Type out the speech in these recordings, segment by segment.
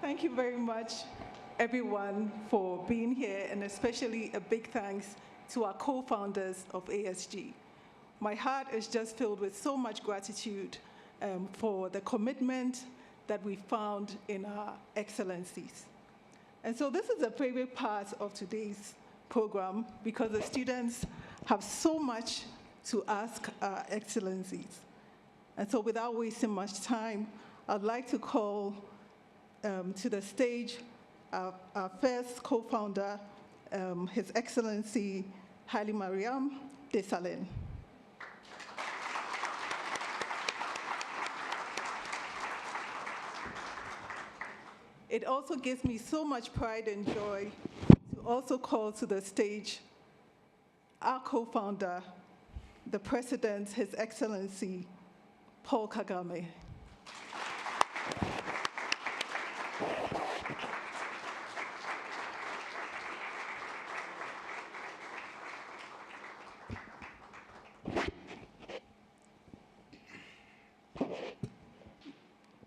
Thank you very much, everyone, for being here, and especially a big thanks to our co-founders of ASG. My heart is just filled with so much gratitude for the commitment that we found in our excellencies. And so this is a favorite part of today's program because the students have so much to ask our excellencies. And so without wasting much time, I'd like to call to the stage our first co-founder, His Excellency HAILEMARIAM DESALEGN. It also gives me so much pride and joy to also call to the stage our co-founder, the President, His Excellency Paul Kagame.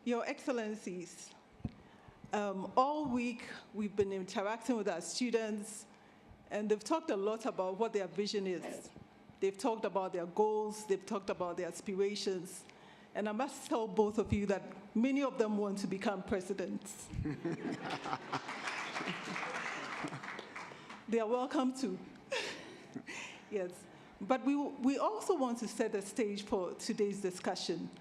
Your Excellencies, all week we've been interacting with our students, and they've talked a lot about what their vision is. They've talked about their goals, they've talked about their aspirations, and I must tell both of you that many of them want to become presidents. They are welcome to. Yes, but we also want to set the stage for today's discussion.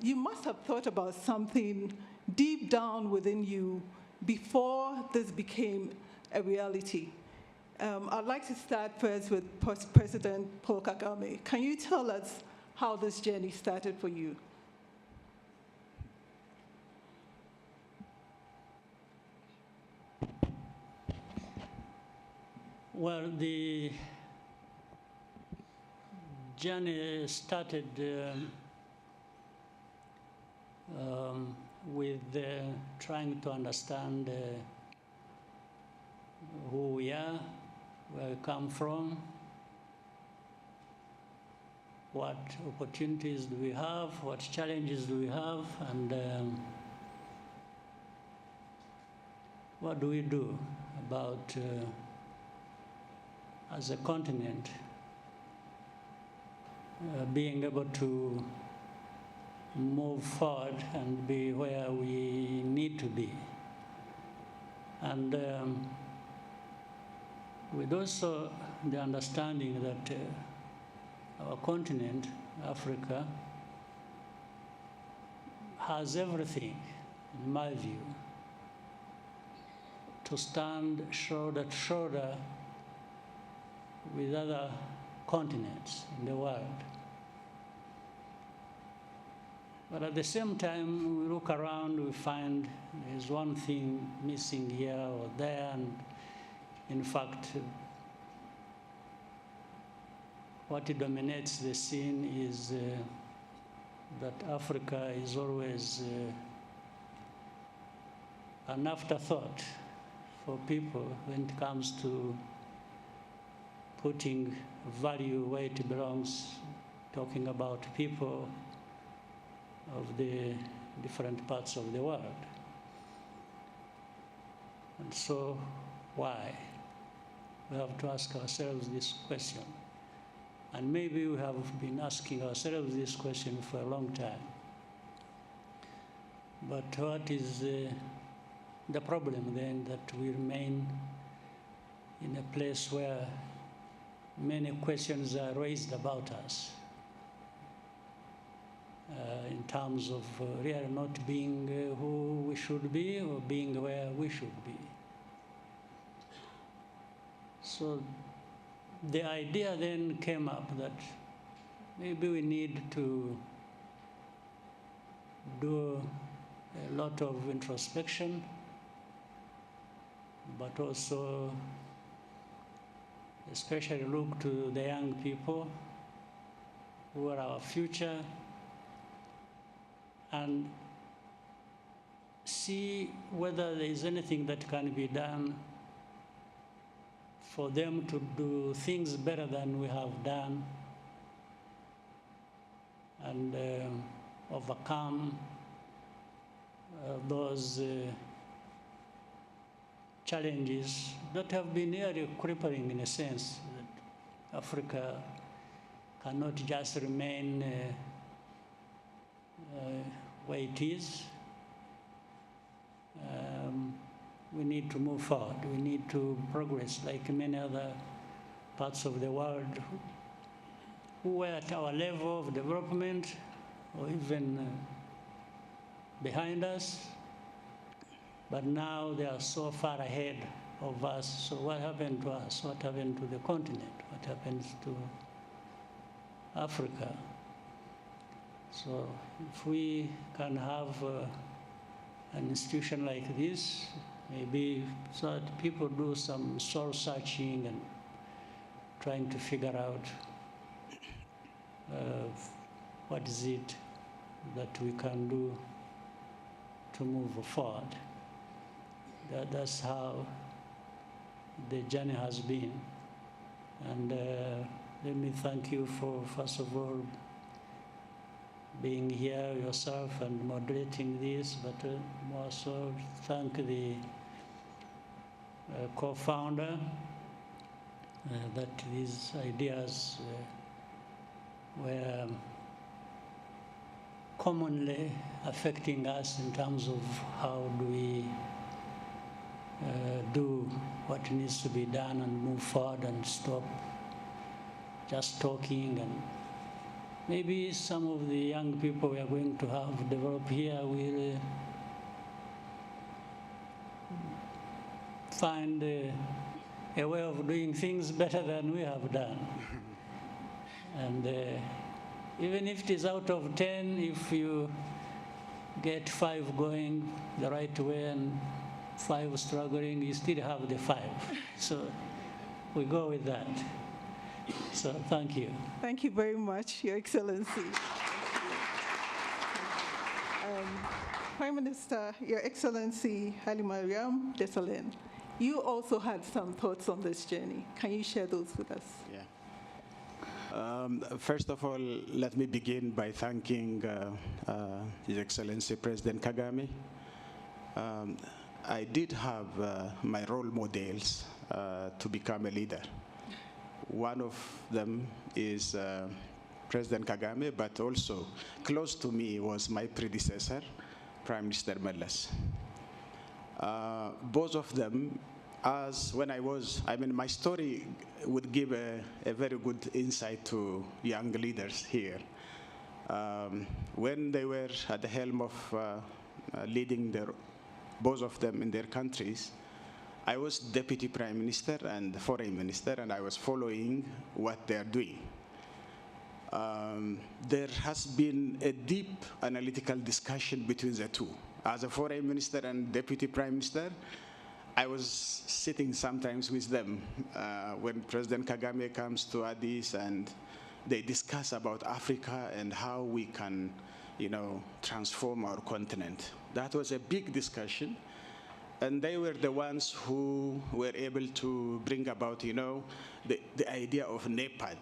You must have thought about something deep down within you before this became a reality. I'd like to start first with President Paul Kagame. Can you tell us how this journey started for you? Well, the journey started with trying to understand who we are, where we come from, what opportunities do we have, what challenges do we have, and what do we do about, as a continent, being able to move forward and be where we need to be. And with also the understanding that our continent, Africa, has everything, in my view, to stand shoulder to shoulder with other continents in the world. But at the same time, we look around, we find there's one thing missing here or there, and in fact, what dominates the scene is that Africa is always an afterthought for people when it comes to putting value where it belongs, talking about people of the different parts of the world. And so, why? We have to ask ourselves this question. And maybe we have been asking ourselves this question for a long time. But what is the problem then, that we remain in a place where many questions are raised about us? In terms of really not being who we should be or being where we should be. So the idea then came up that maybe we need to do a lot of introspection, but also especially look to the young people who are our future, and see whether there is anything that can be done for them to do things better than we have done, and overcome those challenges that have been really crippling in a sense. That Africa cannot just remain where it is. We need to move forward. We need to progress like many other parts of the world who were at our level of development or even behind us, but now they are so far ahead of us. So what happened to us? What happened to the continent? What happens to Africa? So if we can have an institution like this, maybe so that people do some soul searching and trying to figure out what is it that we can do to move forward. That's how the journey has been. And let me thank you for, first of all, being here yourself and moderating this, but also thank the co-founder that these ideas were commonly affecting us in terms of how do we do what needs to be done and move forward and stop just talking. And maybe some of the young people we are going to have develop here will find a way of doing things better than we have done. And even if it is out of 10, if you get 5 going the right way and 5 struggling, you still have the 5. So we go with that. So thank you. Thank you very much, Your Excellency. Prime Minister, Your Excellency HAILEMARIAM DESALEGN, you also had some thoughts on this journey. Can you share those with us? Yeah. First of all, let me begin by thanking His Excellency President Kagame. I did have my role models to become a leader. One of them is President Kagame, but also close to me was my predecessor, Prime Minister Mellas. Both of them, my story would give a very good insight to young leaders here. When they were at the helm of leading both of them in their countries, I was Deputy Prime Minister and Foreign Minister, and I was following what they're doing. There has been a deep analytical discussion between the two. As a Foreign Minister and Deputy Prime Minister, I was sitting sometimes with them when President Kagame comes to Addis and they discuss about Africa and how we can, transform our continent. That was a big discussion. And they were the ones who were able to bring about, the idea of NEPAD,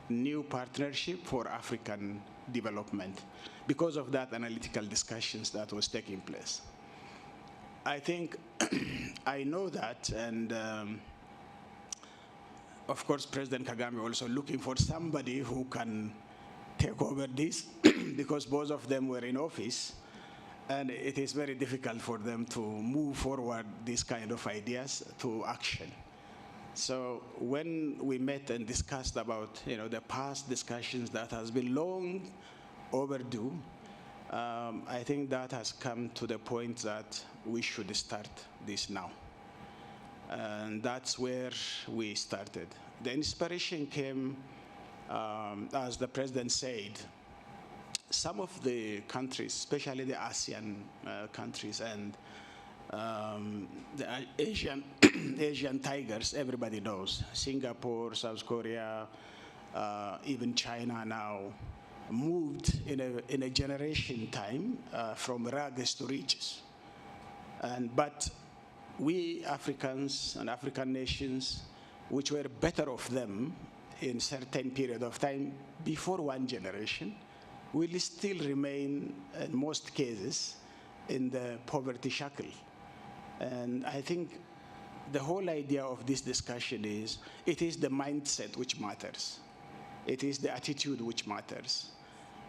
New Partnership for African Development, because of that analytical discussions that was taking place. I think I know that, and of course, President Kagame also looking for somebody who can take over this, because both of them were in office. And it is very difficult for them to move forward these kind of ideas to action. So when we met and discussed about the past discussions that has been long overdue, I think that has come to the point that we should start this now. And that's where we started. The inspiration came, as the President said, some of the countries, especially the ASEAN countries and the Asian tigers, everybody knows, Singapore, South Korea, even China now, moved in a generation time from rags to riches. But we Africans and African nations, which were better off them in certain period of time before one generation, will still remain, in most cases, in the poverty shackle. And I think the whole idea of this discussion is, it is the mindset which matters. It is the attitude which matters.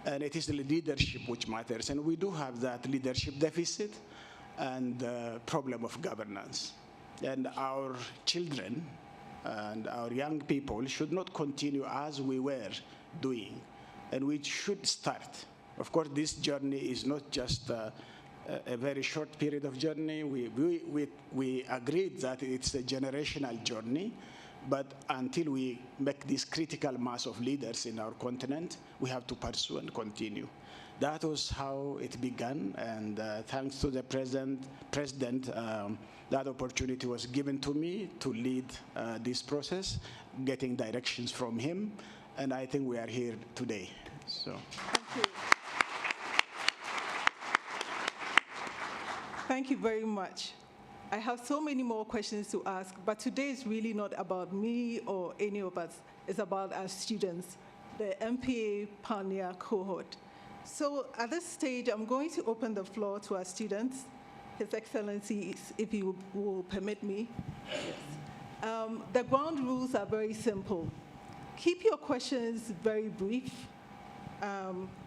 And it is the leadership which matters. And we do have that leadership deficit and the problem of governance. And our children and our young people should not continue as we were doing. And we should start. Of course, this journey is not just a very short period of journey. We agreed that it's a generational journey, but until we make this critical mass of leaders in our continent, we have to pursue and continue. That was how it began, and thanks to the president, that opportunity was given to me to lead this process, getting directions from him, and I think we are here today. So. Thank you. Thank you very much. I have so many more questions to ask, but today is really not about me or any of us. It's about our students, the MPA Pioneer cohort. So at this stage, I'm going to open the floor to our students. His Excellency, if you will permit me. Yes. The ground rules are very simple. Keep your questions very brief.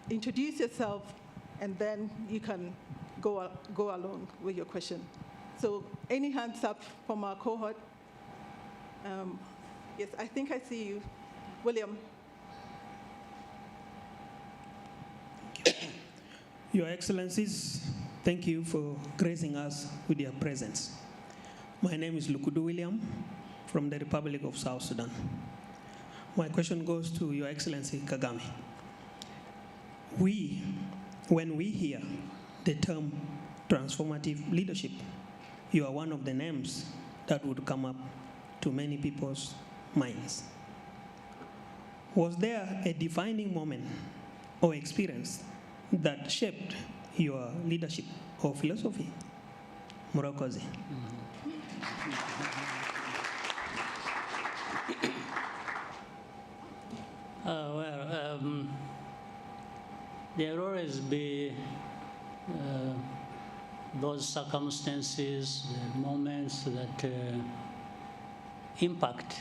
Introduce yourself, and then you can go along with your question. So any hands up from our cohort? Yes, I think I see you. William. Your Excellencies, thank you for gracing us with your presence. My name is Lukudu William from the Republic of South Sudan. My question goes to Your Excellency Kagame. When we hear the term transformative leadership, you are one of the names that would come up to many people's minds. Was there a defining moment or experience that shaped your leadership or philosophy? Murakoze. There will always be those circumstances, moments that impact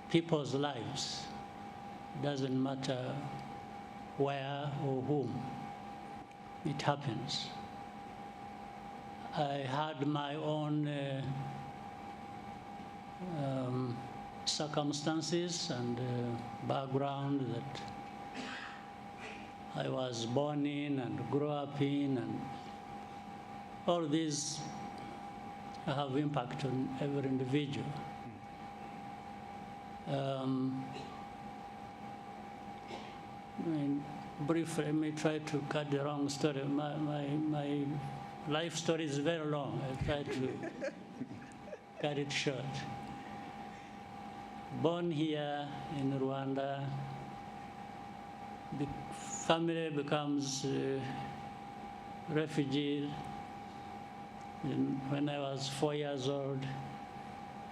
people's lives. Doesn't matter where or whom it happens. I had my own circumstances and background that I was born in and grew up in, and all these have impact on every individual. Briefly, let me try to cut the wrong story. My life story is very long. I try to cut it short. Born here in Rwanda, the family becomes refugee. When I was 4 years old,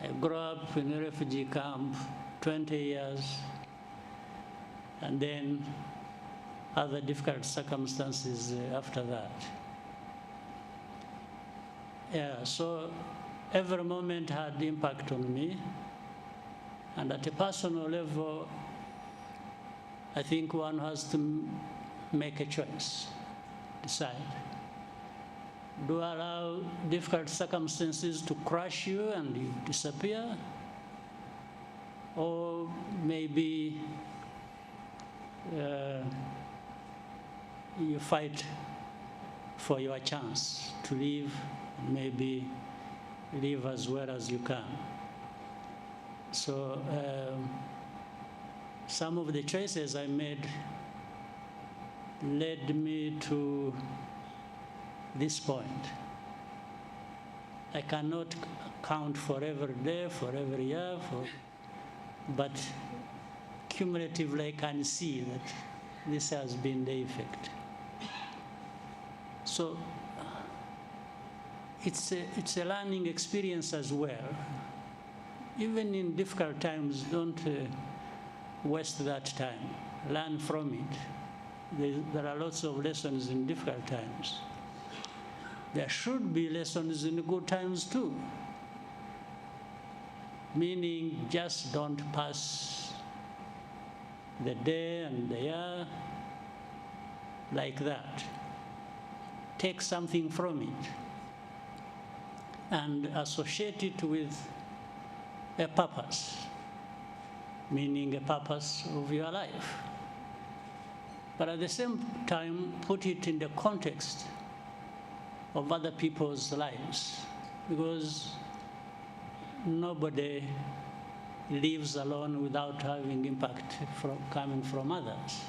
I grew up in a refugee camp, 20 years, and then other difficult circumstances after that. Yeah, so every moment had impact on me, and at a personal level, I think one has to make a choice, decide. Do I allow difficult circumstances to crush you and you disappear? Or maybe you fight for your chance to live, maybe live as well as you can. So some of the choices I made led me to this point. I cannot count for every day, for every year, but cumulatively I can see that this has been the effect. So it's a learning experience as well. Even in difficult times, don't waste that time. Learn from it. there are lots of lessons in difficult times. There should be lessons in good times too. Meaning, just don't pass the day and the year like that. Take something from it and associate it with a purpose, meaning a purpose of your life. But at the same time, put it in the context of other people's lives, because nobody lives alone without having impact coming from others.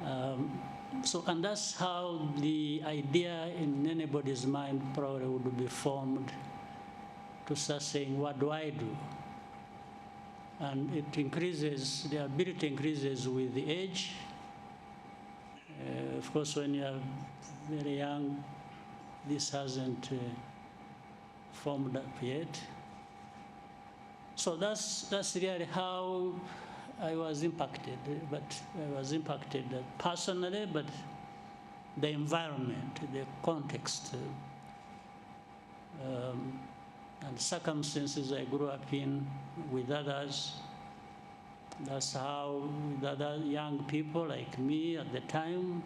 And that's how the idea in anybody's mind probably would be formed, to start saying, what do I do? And it increases, the ability increases with the age. Of course, when you're very young, this hasn't formed up yet. So that's really how I was impacted. But I was impacted personally, but the environment, the context, and circumstances I grew up in with others. That's how, with other young people like me at the time,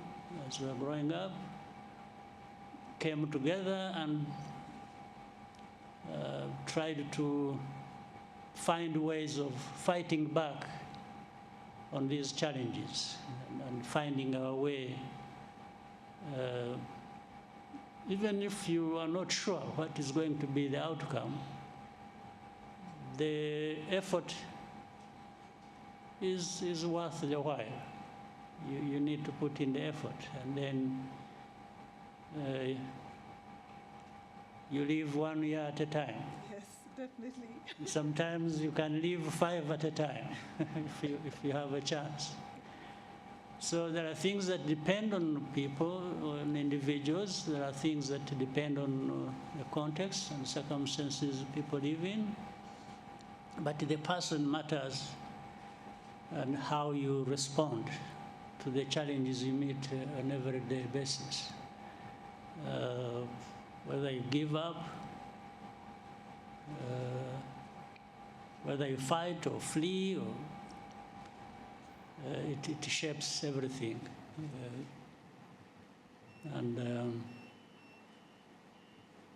as we were growing up, came together and tried to find ways of fighting back on these challenges and finding our way. Even if you are not sure what is going to be the outcome, the effort is worth the while. You need to put in the effort, and then you live 1 year at a time. Yes, definitely. Sometimes you can live 5 at a time if you have a chance. So there are things that depend on people, on individuals. There are things that depend on the context and circumstances people live in. But the person matters, and how you respond to the challenges you meet on an everyday basis. Whether you give up, whether you fight or flee, or it shapes everything.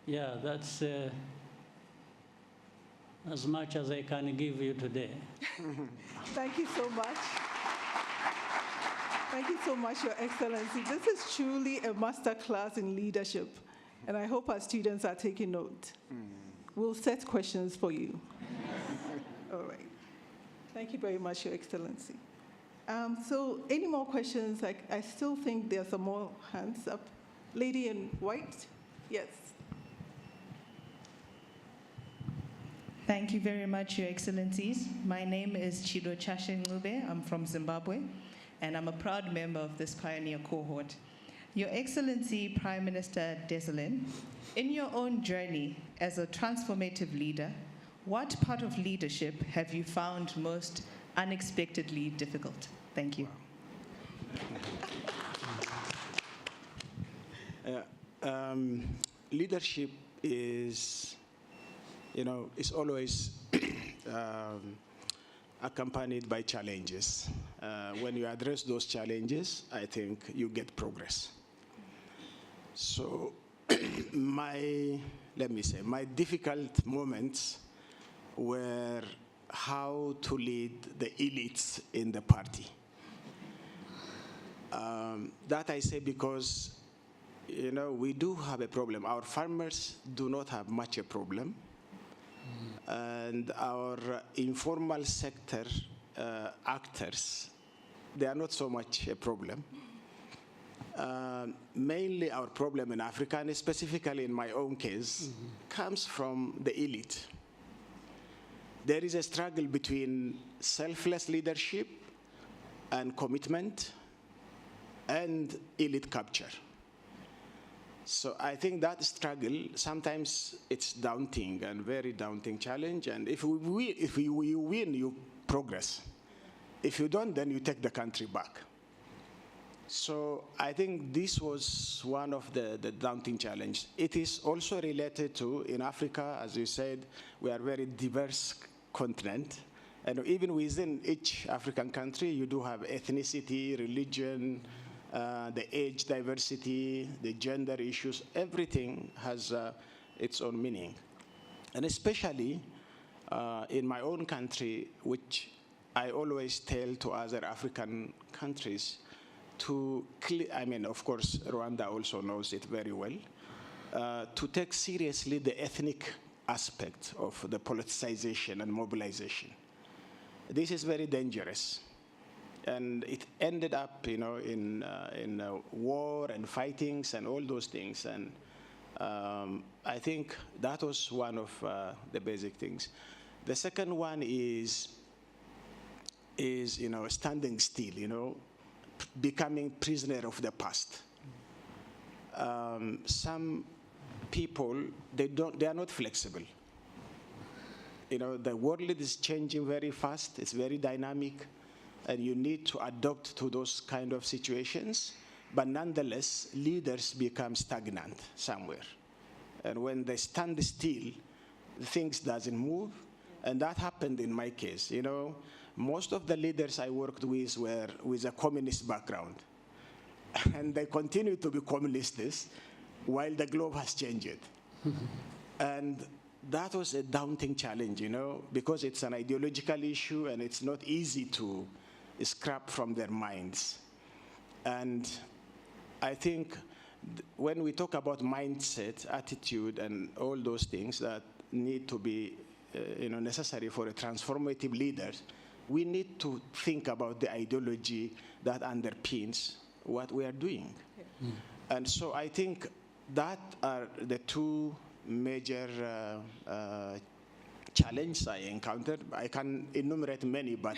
Yeah, that's as much as I can give you today. Thank you so much. Thank you so much, Your Excellency. This is truly a master class in leadership, and I hope our students are taking note. We'll set questions for you. All right. Thank you very much, Your Excellency. So any more questions? I still think there are some more hands up. Lady in white? Yes. Thank you very much, Your Excellencies. My name is Chido Chashe Ngube. I'm from Zimbabwe, and I'm a proud member of this pioneer cohort. Your Excellency, Prime Minister DESALEGN, in your own journey as a transformative leader, what part of leadership have you found most unexpectedly difficult? Thank you. Leadership is, is always accompanied by challenges. When you address those challenges, I think you get progress. So my difficult moments were how to lead the elites in the party. That I say because, we do have a problem. Our farmers do not have much a problem. And our informal sector actors, they are not so much a problem. Mainly our problem in Africa, and specifically in my own case, comes from the elite. There is a struggle between selfless leadership and commitment and elite capture. So I think that struggle, sometimes it's daunting and very daunting challenge. And if you win, you progress. If you don't, then you take the country back. So I think this was one of the daunting challenges. It is also related to, in Africa, as you said, we are a very diverse continent. And even within each African country, you do have ethnicity, religion, the age diversity, the gender issues. Everything has its own meaning. And especially in my own country, which I always tell to other African countries, I mean, of course, Rwanda also knows it very well, to take seriously the ethnic aspect of the politicization and mobilization. This is very dangerous. And it ended up, you know, in war and fightings and all those things. And I think that was one of the basic things. The second one is you know, standing still, you know, becoming prisoner of the past. Some people, they are not flexible. You know, the world is changing very fast, it's very dynamic, and you need to adapt to those kind of situations, but nonetheless, leaders become stagnant somewhere. And when they stand still, things doesn't move, and that happened in my case, you know. Most of the leaders I worked with were with a communist background. And they continue to be communists while the globe has changed. And that was a daunting challenge, you know, because it's an ideological issue and it's not easy to scrap from their minds. And I think when we talk about mindset, attitude, and all those things that need to be you know, necessary for a transformative leader, we need to think about the ideology that underpins what we are doing. Yeah. And so I think that are the two major challenges I encountered. I can enumerate many, but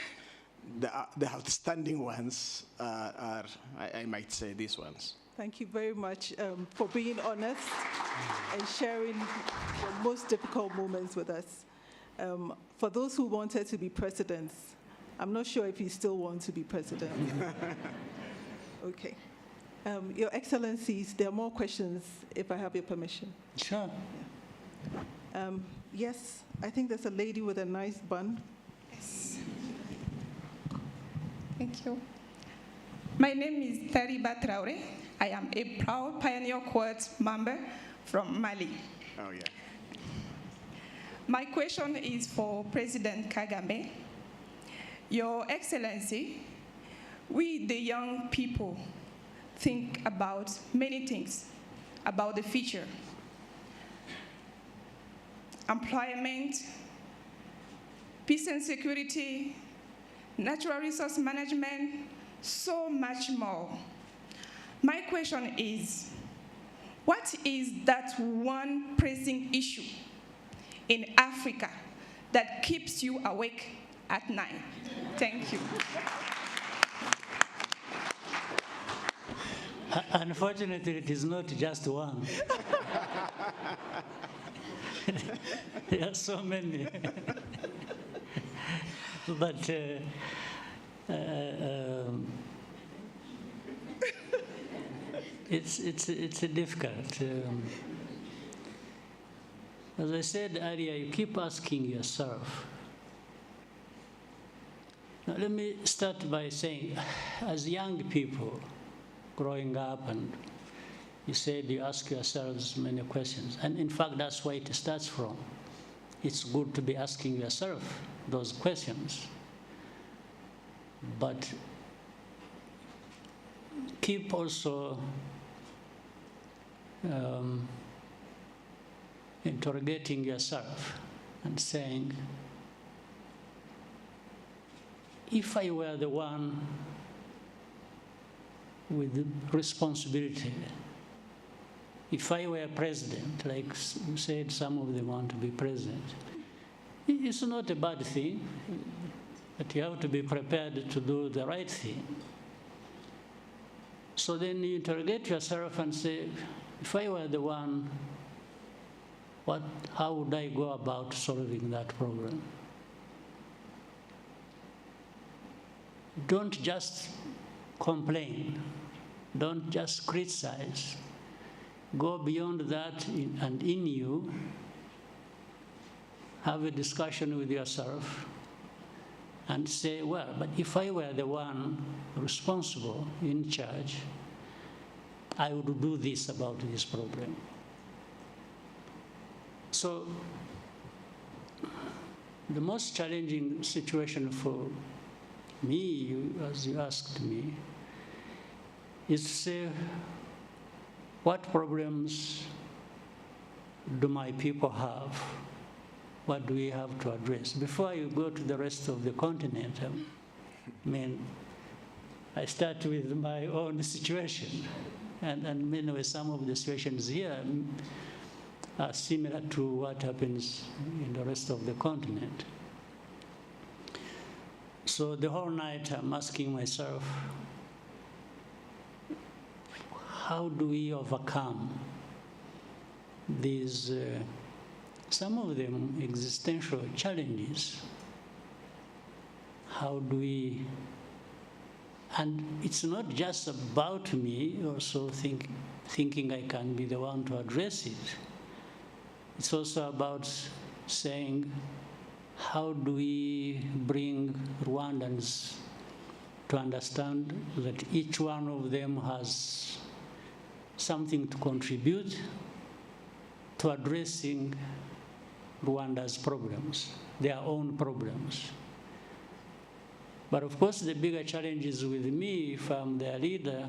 the outstanding ones are, I might say, these ones. Thank you very much for being honest and sharing the most difficult moments with us. For those who wanted to be presidents, I'm not sure if you still want to be president. Okay. Your Excellencies, there are more questions, if I have your permission. Sure. Yes, I think there's a lady with a nice bun. Yes. Thank you. My name is Tariba Traore. I am a proud Pioneer Court member from Mali. Oh, yeah. My question is for President Kagame. Your Excellency, we, the young people, think about many things about the future. Employment, peace and security, natural resource management, so much more. My question is, what is that one pressing issue in Africa that keeps you awake at night? Thank you. Unfortunately, it is not just one. There are so many. But it's difficult. As I said earlier, you keep asking yourself. Now, let me start by saying, as young people growing up, and you said you ask yourselves many questions, and in fact, that's where it starts from. It's good to be asking yourself those questions, but keep also interrogating yourself and saying, if I were the one with the responsibility, if I were president, like you said, some of them want to be president, it's not a bad thing, but you have to be prepared to do the right thing. So then you interrogate yourself and say, if I were the one, how would I go about solving that problem? Don't just complain. Don't just criticize. Go beyond that and in you, have a discussion with yourself and say, well, but if I were the one responsible, in charge, I would do this about this problem. So the most challenging situation for me, as you asked me, is to say, what problems do my people have? What do we have to address? Before you go to the rest of the continent, I mean, I start with my own situation. And anyway, some of the situations here are similar to what happens in the rest of the continent. So the whole night I'm asking myself, how do we overcome these, some of them existential challenges? How do we, and it's not just about me also thinking I can be the one to address it. It's also about saying, how do we bring Rwandans to understand that each one of them has something to contribute to addressing Rwanda's problems, their own problems. But of course, the bigger challenge is with me, if I'm their leader,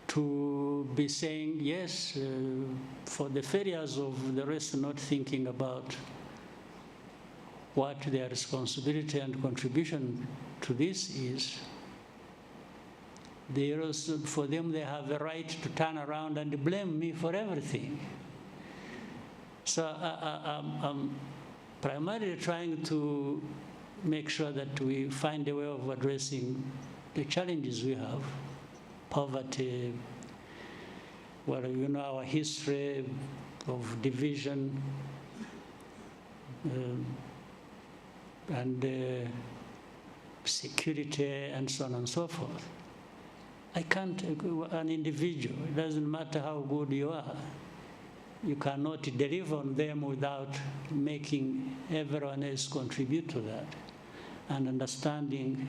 to be saying, yes, for the failures of the rest not thinking about what their responsibility and contribution to this is, they also, for them, they have the right to turn around and blame me for everything. So I'm primarily trying to make sure that we find a way of addressing the challenges we have. Poverty, well, you know, our history of division, and security, and so on and so forth. I can't, an individual, it doesn't matter how good you are, you cannot deliver on them without making everyone else contribute to that and understanding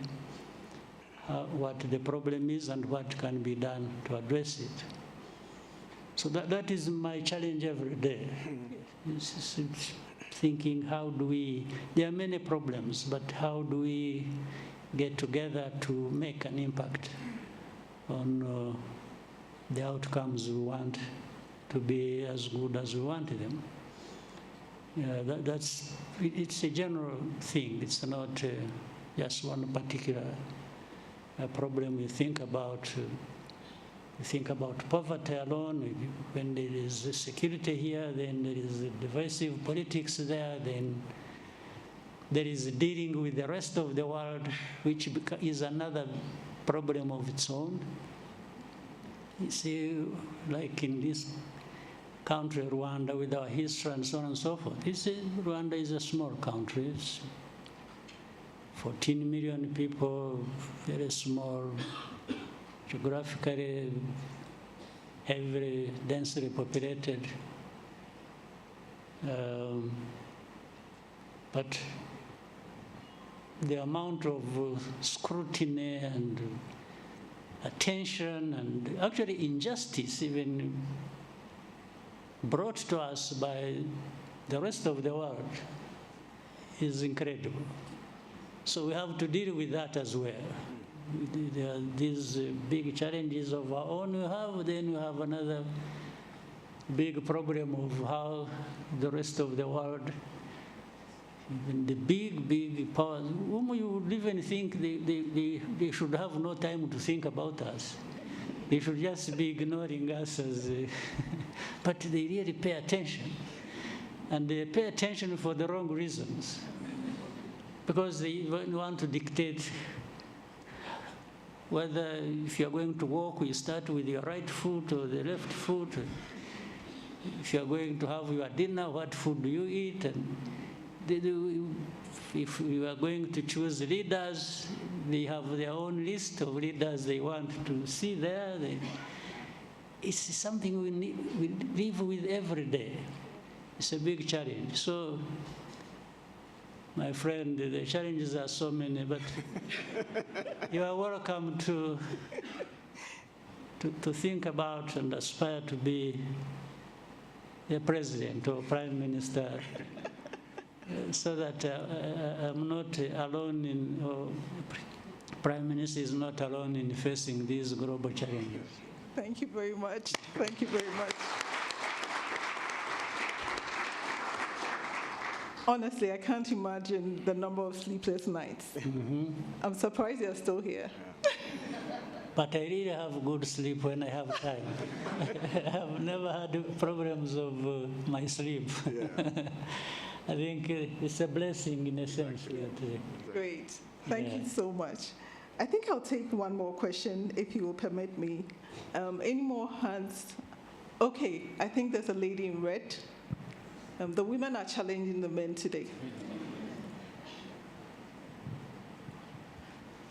what the problem is and what can be done to address it. So that is my challenge every day. It's thinking, how do we, there are many problems, but how do we get together to make an impact on the outcomes we want to be as good as we want them. It's a general thing. It's not just one particular problem you think about. You think about poverty alone. When there is security here, then there is divisive politics there, then there is dealing with the rest of the world, which is another problem of its own. You see, like in this country, Rwanda, with our history and so on and so forth. Rwanda is a small country. It's 14 million people, very small, geographically heavily, densely populated. But the amount of scrutiny and attention and actually injustice even brought to us by the rest of the world is incredible. So we have to deal with that as well. There are these big challenges of our own we have, then we have another big problem of how the rest of the world, even the big powers, whom you would even think they should have no time to think about us. They should just be ignoring us as, but they really pay attention. And they pay attention for the wrong reasons. Because they want to dictate whether if you're going to walk, you start with your right foot or the left foot. If you're going to have your dinner, what food do you eat? And if we are going to choose leaders, they have their own list of leaders they want to see there. It's something we live with every day. It's a big challenge. So, my friend, the challenges are so many, but you are welcome to think about and aspire to be a president or prime minister, so that I'm not alone or prime minister is not alone in facing these global challenges. Thank you very much. Thank you very much. Honestly, I can't imagine the number of sleepless nights. I'm surprised you're still here. But I really have good sleep when I have time. I've never had problems of my sleep. Yeah. I think it's a blessing in a sense. Great. Thank you so much. I think I'll take one more question, if you will permit me. Any more hands? Okay, I think there's a lady in red. The women are challenging the men today.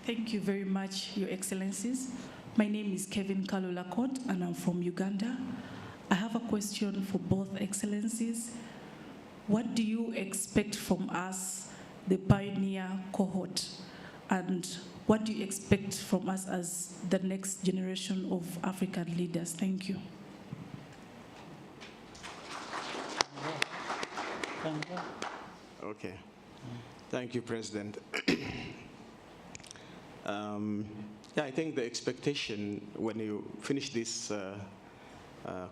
Thank you very much, Your Excellencies. My name is Kevin Kalulakot, and I'm from Uganda. I have a question for both Excellencies. What do you expect from us, the pioneer cohort, and what do you expect from us as the next generation of African leaders? Thank you. Okay. Thank you, President. Yeah, I think the expectation when you finish this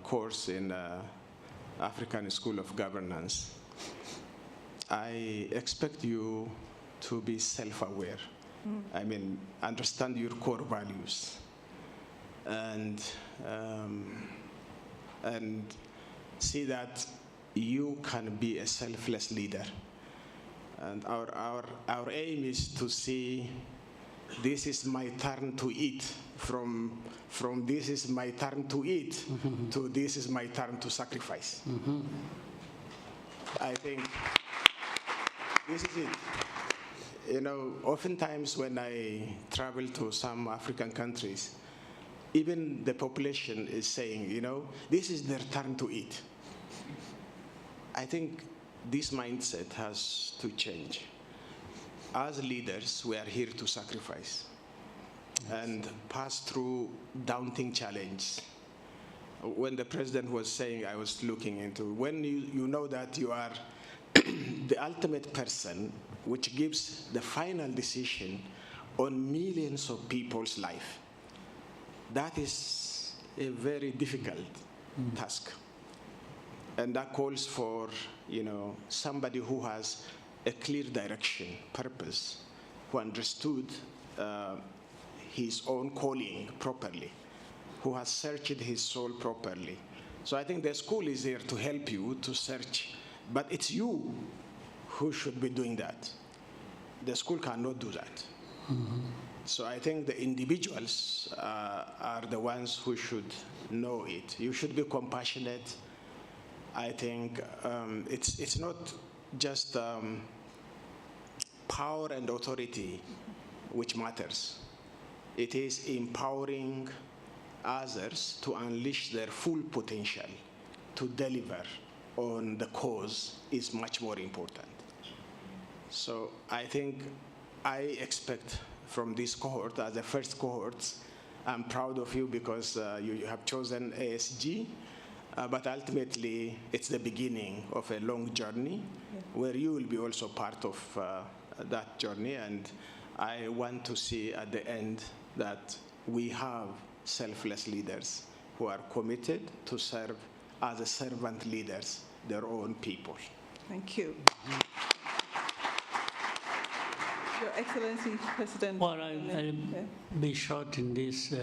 course in African School of Governance, I expect you to be self-aware. I mean, understand your core values and see that you can be a selfless leader. And our aim is to see this is my turn to eat, from this is my turn to eat to this is my turn to sacrifice. I think this is it. You know, oftentimes when I travel to some African countries, even the population is saying, you know, this is their turn to eat. I think this mindset has to change. As leaders, we are here to sacrifice and pass through daunting challenges. When the president was saying, I was looking into, when you know that you are the ultimate person which gives the final decision on millions of people's life, that is a very difficult task. And that calls for, you know, somebody who has a clear direction, purpose, who understood his own calling properly, who has searched his soul properly. So I think the school is here to help you to search, but it's you who should be doing that. The school cannot do that. So I think the individuals are the ones who should know it. You should be compassionate. I think it's not just power and authority which matters. It is empowering others to unleash their full potential to deliver on the cause is much more important. So I think I expect from this cohort, as the first cohort, I'm proud of you because you have chosen ASG. But ultimately, it's the beginning of a long journey where you will be also part of that journey. And I want to see at the end that we have selfless leaders who are committed to serve as a servant leaders, their own people. Thank you. Your Excellency, President. Well, I'll be short in this.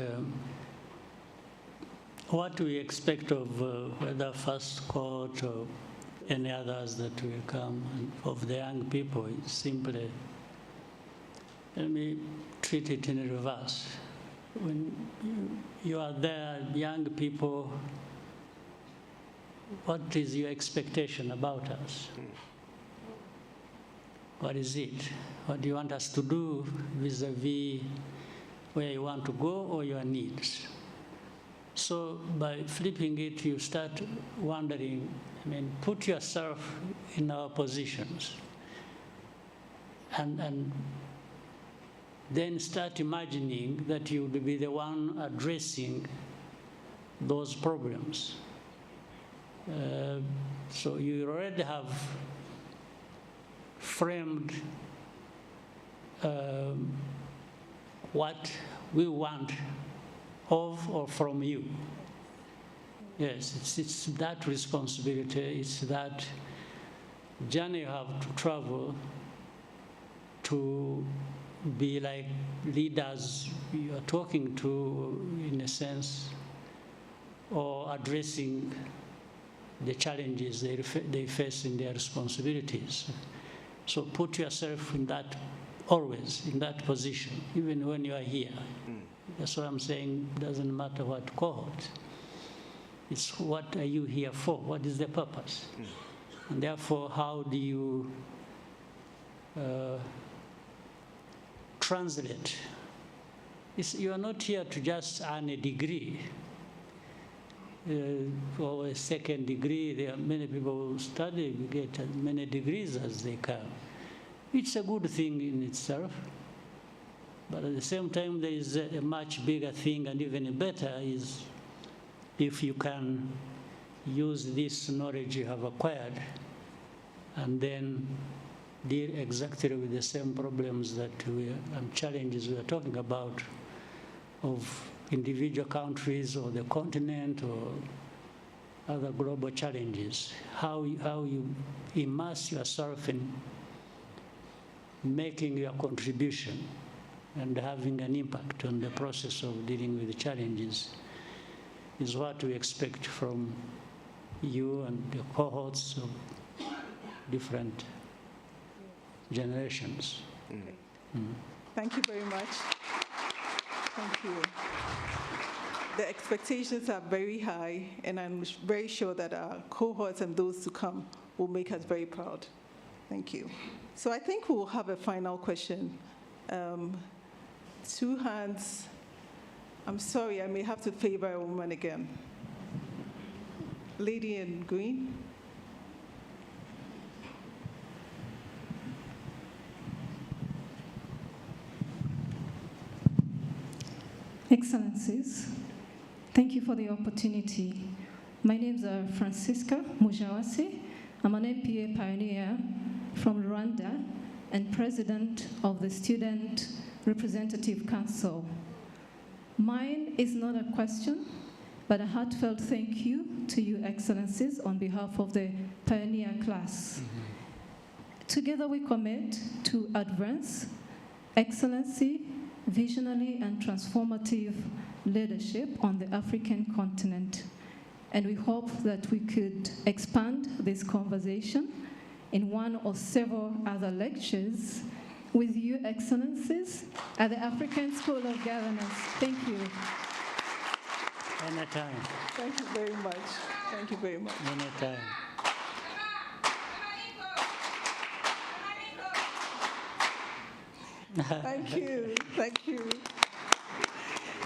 What we expect of whether first cohort or any others that will come, and of the young people, is simply, let me treat it in reverse. When you are there, young people, what is your expectation about us? What is it? What do you want us to do vis-a-vis where you want to go or your needs? So by flipping it, you start wondering, put yourself in our positions and then start imagining that you will be the one addressing those problems. So you already have framed what we want of or from you. Yes, it's that responsibility, it's that journey you have to travel to be like leaders you are talking to, in a sense, or addressing the challenges they face in their responsibilities. So put yourself in that, always in that position, even when you are here. That's what I'm saying, it doesn't matter what cohort. It's what are you here for? What is the purpose? And therefore, how do you translate? You are not here to just earn a degree or a second degree. There are many people who study, get as many degrees as they can. It's a good thing in itself. But at the same time, there is a much bigger thing, and even better is if you can use this knowledge you have acquired and then deal exactly with the same problems that and challenges we are talking about of individual countries or the continent or other global challenges. How you immerse yourself in making your contribution and having an impact on the process of dealing with the challenges is what we expect from you and the cohorts of different generations. Okay. Thank you very much. Thank you. The expectations are very high, and I'm very sure that our cohorts and those to come will make us very proud. Thank you. So I think we'll have a final question. 2 hands. I'm sorry, I may have to favor a woman again. Lady in green. Excellencies, thank you for the opportunity. My name is Francisca Mujawasi. I'm an MPA pioneer from Rwanda and president of the Student Representative Council. Mine is not a question, but a heartfelt thank you to you, Excellencies, on behalf of the pioneer class. Together we commit to advance excellency, visionary and transformative leadership on the African continent. And we hope that we could expand this conversation in one or several other lectures with you, Excellencies, at the African School of Governance. Thank you. Anytime. Thank you very much. Thank you very much. Anytime. Thank you. Thank you.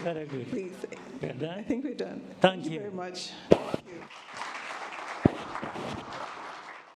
Very good. Please. We're done? I think we're done. Thank you Very much.